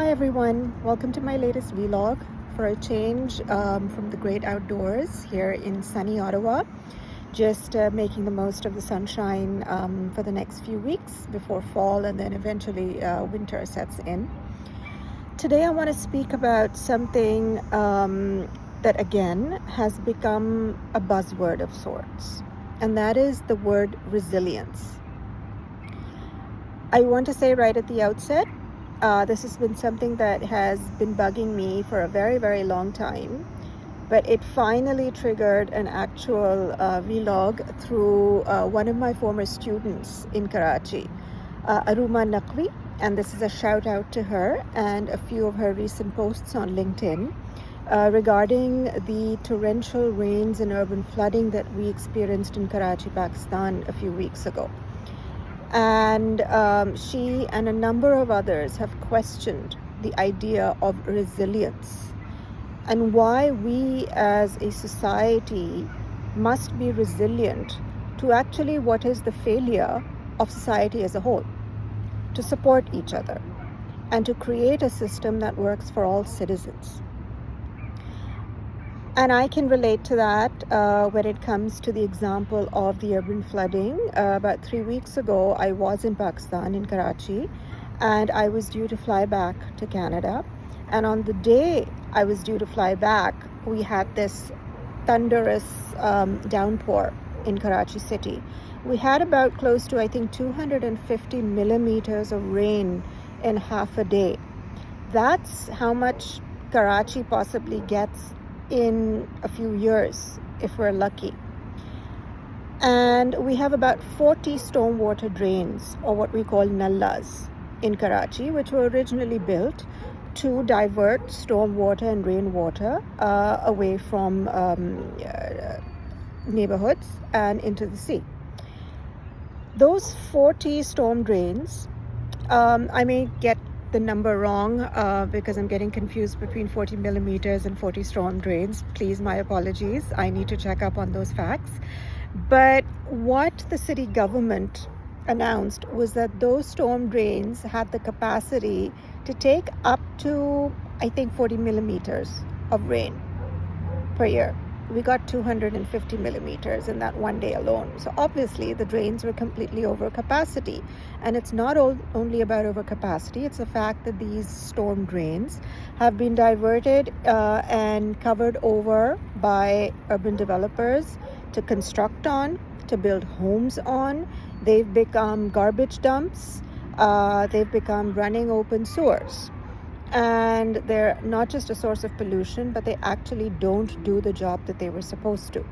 Hi everyone, welcome to my latest vlog. For a change from the great outdoors here in sunny Ottawa, just making the most of the sunshine for the next few weeks before fall and then eventually winter sets in. Today I want to speak about something that again has become a buzzword of sorts, and that is the word resilience. I want to say right at the outset, this has been something that has been bugging me for a very, very long time, but it finally triggered an actual vlog through one of my former students in Karachi, Aruma Naqvi, and this is a shout out to her and a few of her recent posts on LinkedIn regarding the torrential rains and urban flooding that we experienced in Karachi, Pakistan a few weeks ago. And she and a number of others have questioned the idea of resilience and why we as a society must be resilient to actually what is the failure of society as a whole, to support each other and to create a system that works for all citizens. And I can relate to that when it comes to the example of the urban flooding. About 3 weeks ago, I was in Pakistan, in Karachi, and I was due to fly back to Canada. And on the day I was due to fly back, we had this thunderous downpour in Karachi city. We had about close to, I think, 250 millimeters of rain in half a day. That's how much Karachi possibly gets in a few years if we're lucky. And we have about 40 stormwater drains, or what we call nallas, in Karachi, which were originally built to divert stormwater and rainwater away from neighborhoods and into the sea. Those 40 storm drains, I may get the number wrong because I'm getting confused between 40 millimeters and 40 storm drains. Please, my apologies. I need to check up on those facts. But what the city government announced was that those storm drains had the capacity to take up to, I think, 40 millimeters of rain per year. We got 250 millimeters in that one day alone. So obviously the drains were completely over capacity. And it's not only about overcapacity, it's the fact that these storm drains have been diverted and covered over by urban developers to construct on, to build homes on. They've become garbage dumps. They've become running open sewers. And they're not just a source of pollution, but they actually don't do the job that they were supposed to.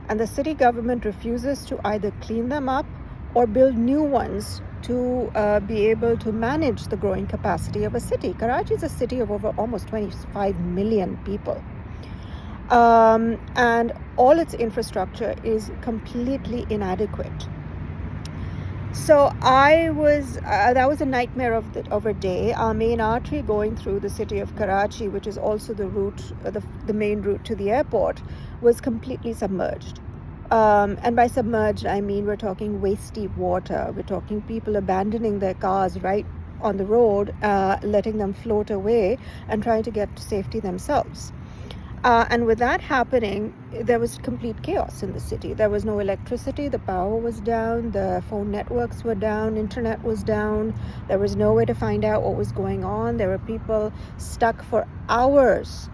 And the city government refuses to either clean them up or build new ones to be able to manage the growing capacity of a city. Karachi is a city of over almost 25 million people. And all its infrastructure is completely inadequate. So that was a nightmare of a day. Our main artery going through the city of Karachi, which is also the route, the main route to the airport, was completely submerged. And by submerged, I mean we're talking waist deep water. We're talking people abandoning their cars right on the road, letting them float away and trying to get to safety themselves. And with that happening, there was complete chaos in the city. There was no electricity, the power was down, the phone networks were down, internet was down. There was no way to find out what was going on. There were people stuck for hours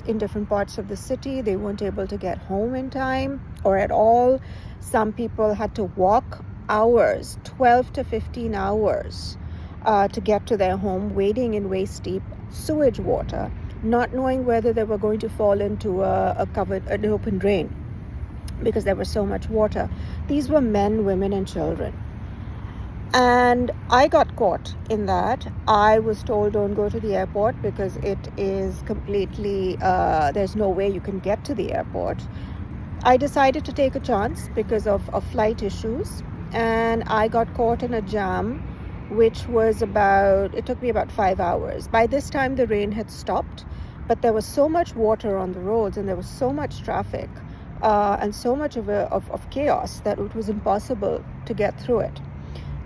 in different parts of the city. They weren't able to get home in time or at all. Some people had to walk hours, 12 to 15 hours, to get to their home, wading in waist deep sewage water, not knowing whether they were going to fall into an open drain because there was so much water. These were men, women, and children. And I got caught in that. I was told, don't go to the airport because it is completely, there's no way you can get to the airport. I decided to take a chance because of flight issues, and I got caught in a jam which was it took me about 5 hours. By this time, the rain had stopped, but there was so much water on the roads and there was so much traffic and so much of chaos that it was impossible to get through it.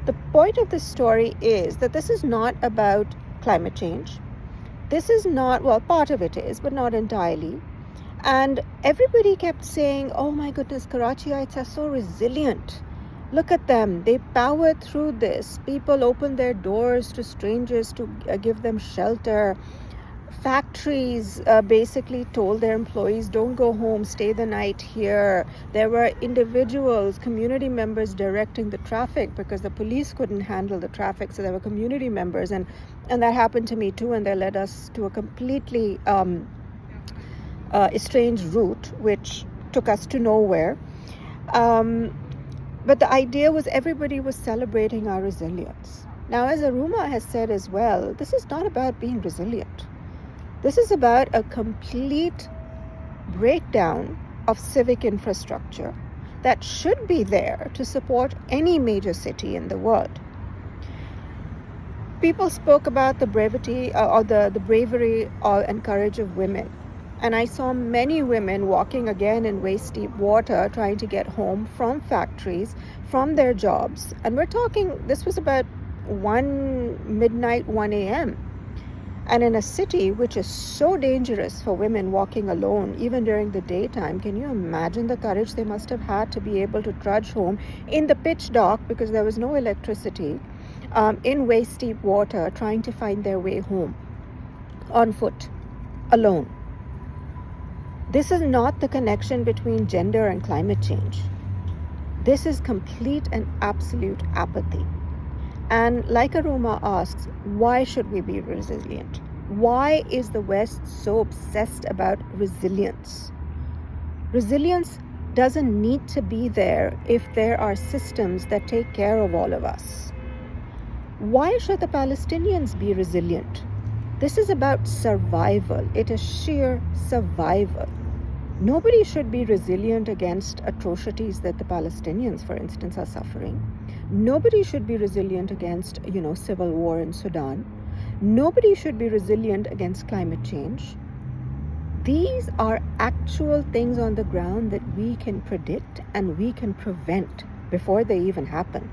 The point of this story is that this is not about climate change. This is not, well, part of it is, but not entirely. And everybody kept saying, oh my goodness, Karachiites are so resilient. Look at them. They powered through this. People opened their doors to strangers to give them shelter. Factories basically told their employees, don't go home, stay the night here. There were individuals, community members directing the traffic because the police couldn't handle the traffic. So there were community members. And that happened to me too. And they led us to a completely estranged route, which took us to nowhere. But the idea was everybody was celebrating our resilience. Now, as Aruma has said as well, this is not about being resilient. This is about a complete breakdown of civic infrastructure that should be there to support any major city in the world. People spoke about the bravery and courage of women. And I saw many women walking again in waist-deep water, trying to get home from factories, from their jobs. And we're talking, this was about 1 a.m. And in a city which is so dangerous for women walking alone, even during the daytime, can you imagine the courage they must have had to be able to trudge home in the pitch dark because there was no electricity, in waist-deep water, trying to find their way home on foot, alone. This is not the connection between gender and climate change. This is complete and absolute apathy. And like Aruma asks, why should we be resilient? Why is the West so obsessed about resilience? Resilience doesn't need to be there if there are systems that take care of all of us. Why should the Palestinians be resilient? This is about survival. It is sheer survival. Nobody should be resilient against atrocities that the Palestinians, for instance, are suffering. Nobody should be resilient against, civil war in Sudan. Nobody should be resilient against climate change. These are actual things on the ground that we can predict and we can prevent before they even happen.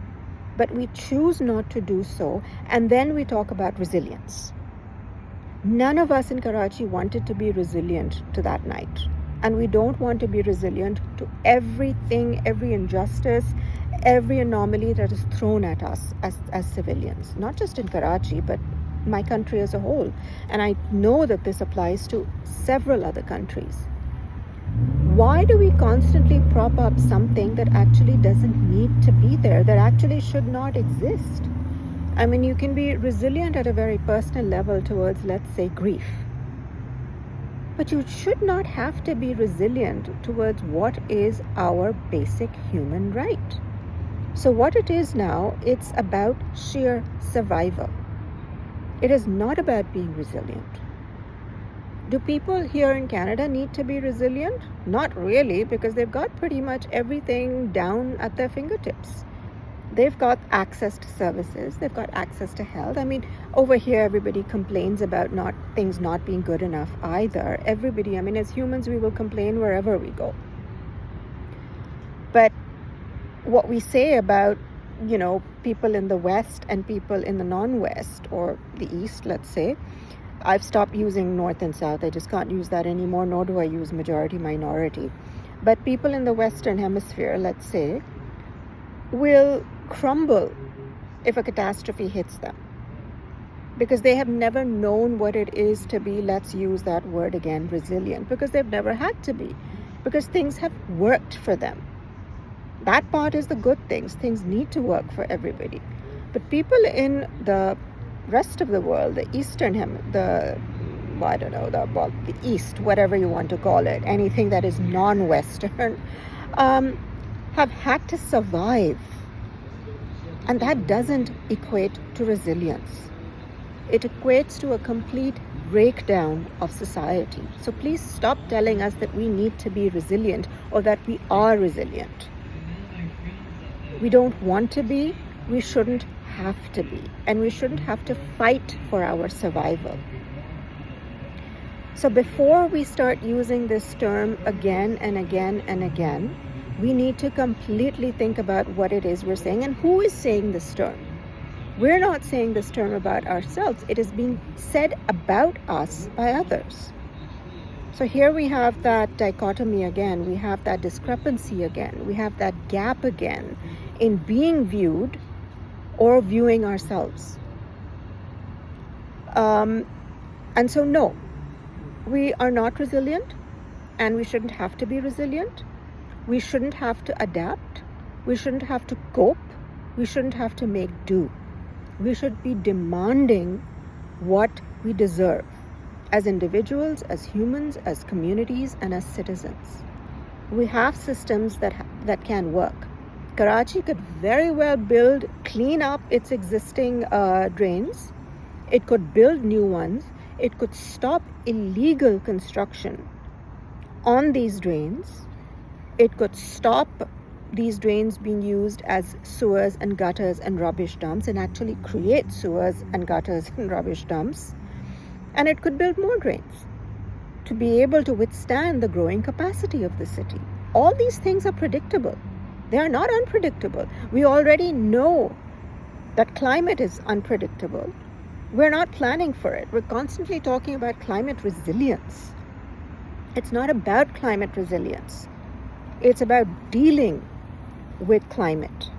But we choose not to do so, and then we talk about resilience. None of us in Karachi wanted to be resilient to that night. And we don't want to be resilient to everything, every injustice, every anomaly that is thrown at us as civilians, not just in Karachi, but my country as a whole. And I know that this applies to several other countries. Why do we constantly prop up something that actually doesn't need to be there, that actually should not exist? I mean, you can be resilient at a very personal level towards, let's say, grief. But you should not have to be resilient towards what is our basic human right. So what it is now, it's about sheer survival. It is not about being resilient. Do people here in Canada need to be resilient? Not really, because they've got pretty much everything down at their fingertips. They've got access to services. They've got access to health. I mean, over here, everybody complains about things not being good enough either. Everybody, as humans, we will complain wherever we go. But what we say about, people in the West and people in the non-West or the East, let's say, I've stopped using North and South. I just can't use that anymore, nor do I use majority, minority. But people in the Western Hemisphere, let's say, will crumble if a catastrophe hits them, because they have never known what it is to be, let's use that word again, resilient, because they've never had to be, because things have worked for them. That part is the good things. Things need to work for everybody. But people in the rest of the world, the Eastern the East, whatever you want to call it, anything that is non-Western, have had to survive. And that doesn't equate to resilience. It equates to a complete breakdown of society. So please stop telling us that we need to be resilient or that we are resilient. We don't want to be, we shouldn't have to be, and we shouldn't have to fight for our survival. So before we start using this term again and again and again, we need to completely think about what it is we're saying and who is saying this term. We're not saying this term about ourselves. It is being said about us by others. So here we have that dichotomy again. We have that discrepancy again. We have that gap again in being viewed or viewing ourselves. And so, no, we are not resilient, and we shouldn't have to be resilient. We shouldn't have to adapt. We shouldn't have to cope. We shouldn't have to make do. We should be demanding what we deserve as individuals, as humans, as communities, and as citizens. We have systems that can work. Karachi could very well clean up its existing drains. It could build new ones. It could stop illegal construction on these drains. It could stop these drains being used as sewers and gutters and rubbish dumps, and actually create sewers and gutters and rubbish dumps. And it could build more drains to be able to withstand the growing capacity of the city. All these things are predictable. They are not unpredictable. We already know that climate is unpredictable. We're not planning for it. We're constantly talking about climate resilience. It's not about climate resilience. It's about dealing with climate.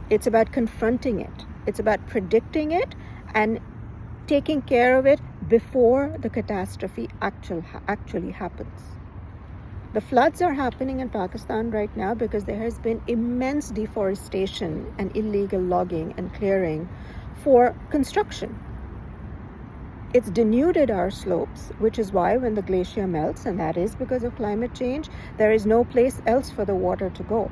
It's about confronting it. It's about predicting it and taking care of it before the catastrophe actually happens. The floods are happening in Pakistan right now because there has been immense deforestation and illegal logging and clearing for construction. It's denuded our slopes, which is why when the glacier melts, and that is because of climate change, there is no place else for the water to go.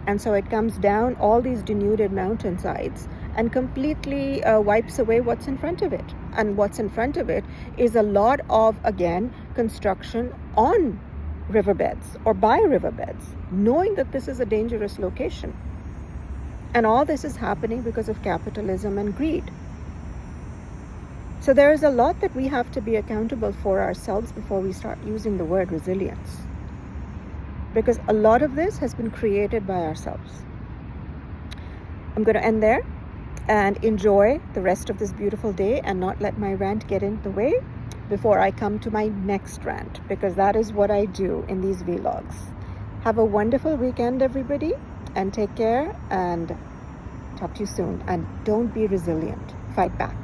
And so it comes down all these denuded mountainsides and completely wipes away what's in front of it. And what's in front of it is a lot of, again, construction on riverbeds or by riverbeds, knowing that this is a dangerous location. And all this is happening because of capitalism and greed. So there is a lot that we have to be accountable for ourselves before we start using the word resilience. Because a lot of this has been created by ourselves. I'm going to end there and enjoy the rest of this beautiful day and not let my rant get in the way before I come to my next rant, because that is what I do in these vlogs. Have a wonderful weekend, everybody, and take care, and talk to you soon. And don't be resilient. Fight back.